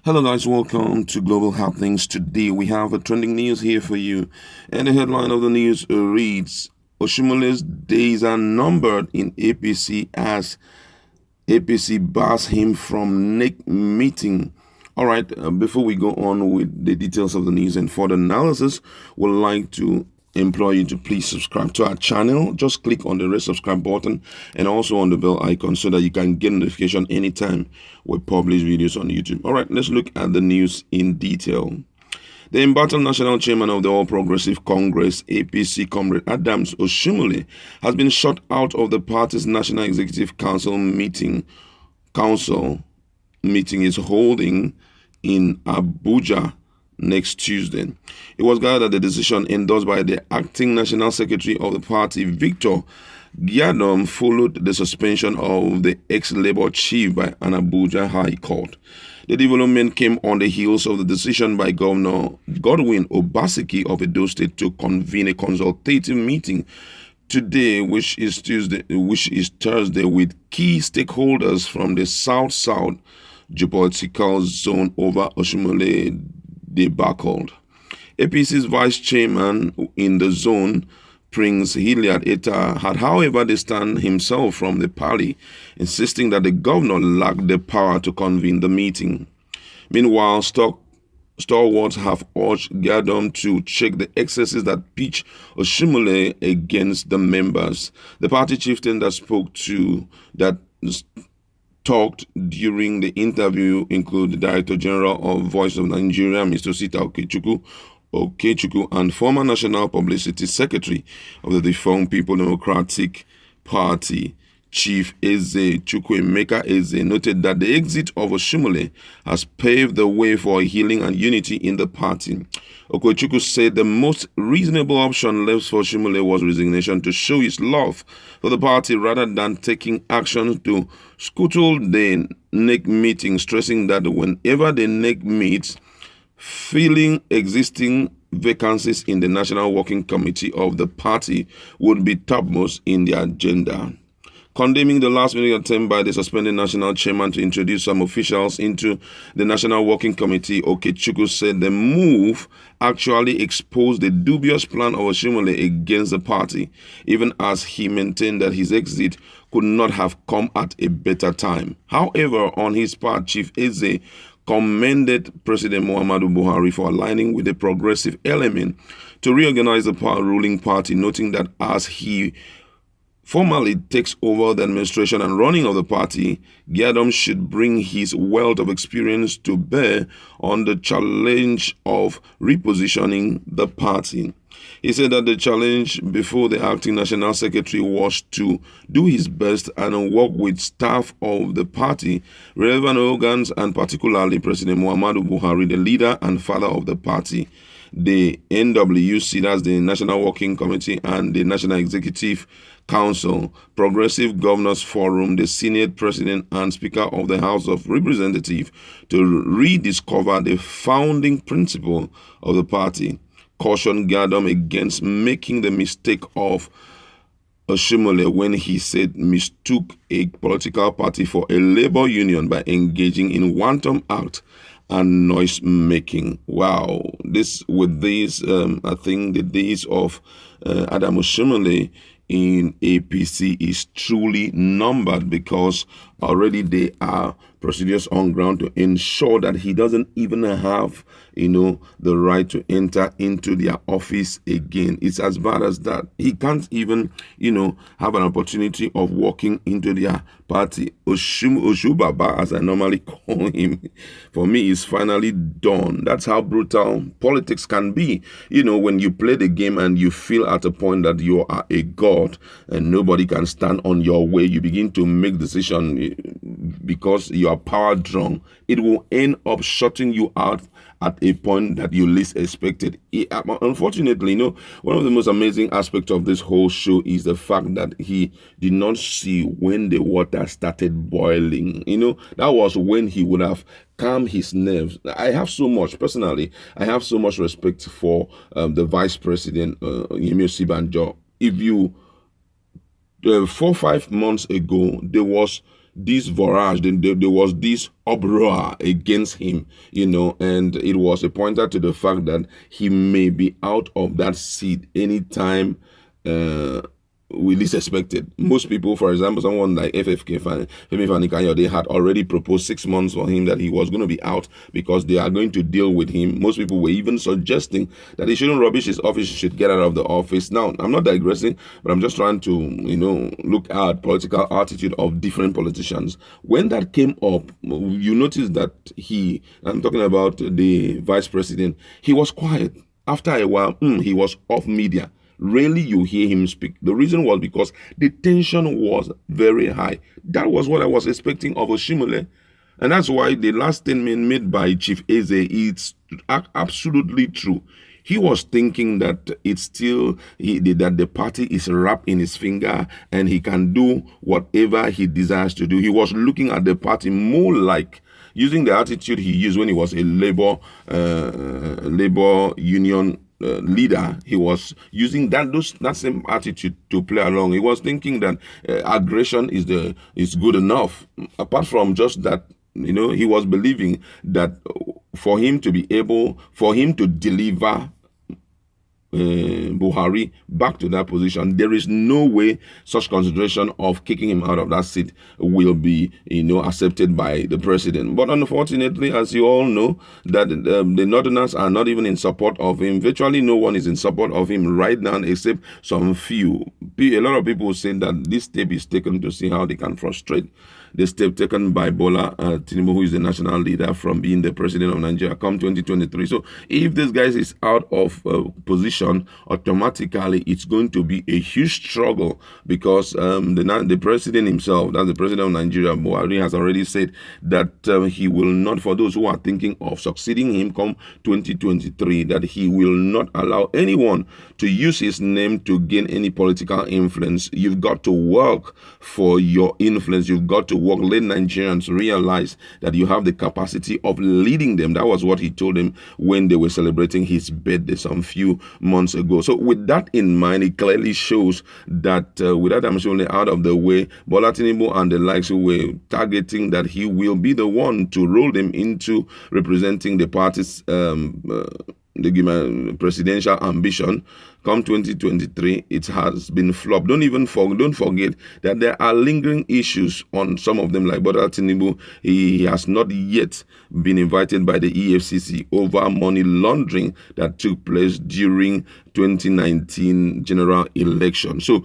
Hello, guys. Welcome to Global Happenings. Today we have a trending news here for you, and the headline of the news reads: Oshimole's days are numbered in APC as APC bars him from NEC meeting. All right. Before we go on with the details of the news and further analysis, we'd like to implore you to please subscribe to our channel. Just click on the red subscribe button and also on the bell icon so that you can get notification anytime we publish videos on YouTube. All right, let's look at the news in detail. The embattled national chairman of the All Progressive Congress, APC, Comrade Adams Oshiomhole, has been shut out of the party's National Executive Council meeting. Council meeting is holding in Abuja next Tuesday. It was gathered that the decision endorsed by the acting national secretary of the party, Victor Gyadom, followed the suspension of the ex-Labour chief by an Abuja High Court. The development came on the heels of the decision by Governor Godwin Obaseki of Edo State to convene a consultative meeting today, which is Thursday, with key stakeholders from the South-South geopolitical zone over Oshiomhole debacle. APC's vice chairman in the zone, Prince Hilliard Etta, had however distanced himself from the party, insisting that the governor lacked the power to convene the meeting. Meanwhile, stalwarts have urged Gyadom to check the excesses that pitch Oshiomhole against the members. The party chieftain talked during the interview include the Director General of Voice of Nigeria, Mr. Sita Okechukwu, and former National Publicity Secretary of the defunct People Democratic Party, Chief Eze Chukwuemeka Eze, noted that the exit of Oshiomhole has paved the way for healing and unity in the party. Okechukwu said the most reasonable option left for Oshiomhole was resignation to show his love for the party rather than taking action to scuttle the NEC meeting, stressing that whenever the NEC meets, filling existing vacancies in the National Working Committee of the party would be topmost in the agenda. Condemning the last-minute attempt by the suspended national chairman to introduce some officials into the National Working Committee, Okechukwu said the move actually exposed the dubious plan of Oshiomhole against the party, even as he maintained that his exit could not have come at a better time. However, on his part, Chief Eze commended President Muhammadu Buhari for aligning with the progressive element to reorganize the ruling party, noting that as he formally takes over the administration and running of the party, Gyadom should bring his wealth of experience to bear on the challenge of repositioning the party. He said that the challenge before the acting national secretary was to do his best and work with staff of the party, relevant organs, and particularly President Muhammadu Buhari, the leader and father of the party, the NWC, that's the National Working Committee, and the National Executive Council, Progressive Governors Forum, the Senate President and Speaker of the House of Representatives, to rediscover the founding principle of the party. Cautioned Gyadom against making the mistake of Oshiomhole when he said mistook a political party for a labor union by engaging in wanton act and noise making. Wow, I think the days of Adam Oshiomhole in APC is truly numbered, because already there are procedures on ground to ensure that he doesn't even have, the right to enter into their office again. It's as bad as that. He can't even, have an opportunity of walking into their party. Oshubaba, as I normally call him, for me, is finally done. That's how brutal politics can be. When you play the game and you feel at a point that you are a god and nobody can stand on your way, you begin to make decisions because you are power drunk. It will end up shutting you out at a point that you least expected. Unfortunately, one of the most amazing aspects of this whole show is the fact that he did not see when the water started boiling. That was when he would have calmed his nerves. I have so much respect for the Vice President, Yemi Osibanjo. If you 4 or 5 months ago, there was this vorage, there was this uproar against him, and it was a pointer to the fact that he may be out of that seat anytime we least expected. Most people, for example, someone like FFK, Femi Fani-Kanyo, they had already proposed 6 months for him that he was going to be out because they are going to deal with him. Most people were even suggesting that he shouldn't rubbish his office, he should get out of the office. Now, I'm not digressing, but I'm just trying to, look at political attitude of different politicians. When that came up, you notice that I'm talking about the vice president, he was quiet. After a while, he was off media. Rarely you hear him speak. The reason was because the tension was very high. That was what I was expecting of Oshiomhole. And that's why the last statement made by Chief Eze is absolutely true. He was thinking that that the party is wrapped in his finger and he can do whatever he desires to do. He was looking at the party more like using the attitude he used when he was a labor union leader. He was using that same attitude to play along. He was thinking that aggression is good enough. Apart from just that, he was believing that for him to deliver Buhari back to that position, there is no way such consideration of kicking him out of that seat will be, accepted by the president. But unfortunately, as you all know, that the Northerners are not even in support of him. Virtually no one is in support of him right now, except some few. A lot of people say that this step is taken to see how they can frustrate the step taken by Bola Tinubu, who is the national leader, from being the president of Nigeria come 2023. So if this guy is out of position, automatically it's going to be a huge struggle because the president himself, that's the president of Nigeria, Buhari, has already said that he will not, for those who are thinking of succeeding him come 2023, that he will not allow anyone to use his name to gain any political influence. You've got to work for your influence. You've got to work. Let Nigerians realize that you have the capacity of leading them. That was what he told them when they were celebrating his birthday some few months ago. So with that in mind, it clearly shows that without Oshiomhole out of the way, Bola Tinubu and the likes who were targeting that he will be the one to roll them into representing the party's the presidential ambition come 2023, it has been flopped. Don't forget that there are lingering issues on some of them, like Bola Tinubu. He has not yet been invited by the EFCC over money laundering that took place during 2019 general election. So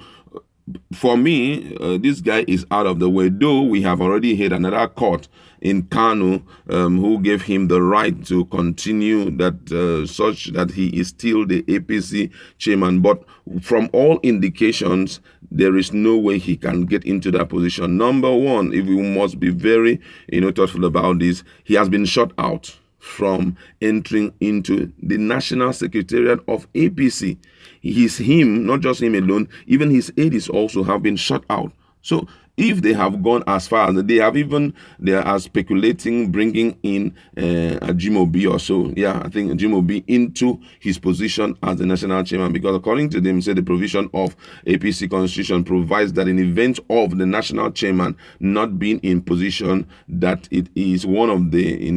for me, this guy is out of the way, though we have already had another court in Kano who gave him the right to continue that such that he is still the APC chairman. But from all indications, there is no way he can get into that position. Number one, if we must be very thoughtful about this, he has been shut out from entering into the National Secretariat of APC. Him, not just him alone, even his aides also have been shut out. So if they have gone as far as they are speculating bringing in Ajimobi or so. Yeah, I think Ajimobi into his position as the national chairman, because according to them, say the provision of APC constitution provides that in event of the national chairman not being in position, that it is one of the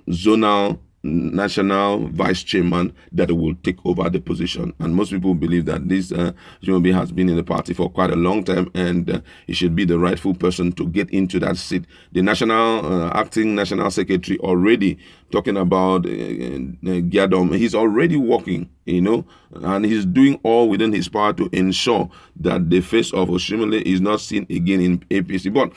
zonal national vice chairman that will take over the position. And most people believe that this Ajimobi has been in the party for quite a long time, and he should be the rightful person to get into that seat. The acting national secretary already talking about Gyadom. He's already working, and he's doing all within his power to ensure that the face of Oshiomhole is not seen again in APC. But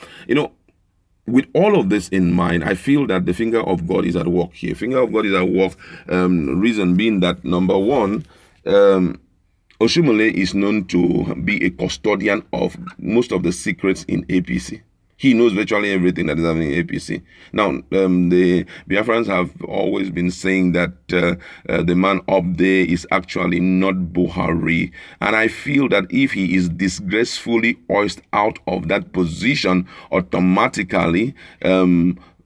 with all of this in mind, I feel that the finger of God is at work here. Finger of God is at work. Reason being that, number one, Oshiomhole is known to be a custodian of most of the secrets in APC. He knows virtually everything that is happening in APC. Now, the Biafrans have always been saying that the man up there is actually not Buhari. And I feel that if he is disgracefully hoisted out of that position, automatically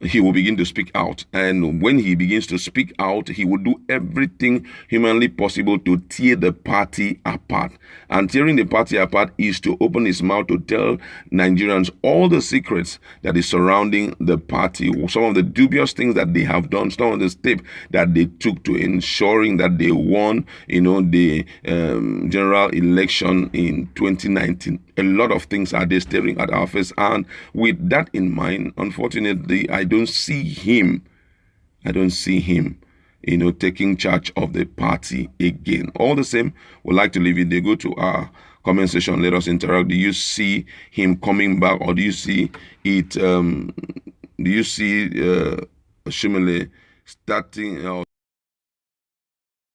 he will begin to speak out. And when he begins to speak out, he will do everything humanly possible to tear the party apart. And tearing the party apart is to open his mouth to tell Nigerians all the secrets that is surrounding the party, some of the dubious things that they have done, some of the steps that they took to ensuring that they won, the general election in 2019. A lot of things are they staring at our face. And with that in mind, unfortunately, I don't see him, taking charge of the party again. All the same, we'd like to leave it. They go to our comment section, let us interact. Do you see him coming back, or do you see it, Oshiomhole starting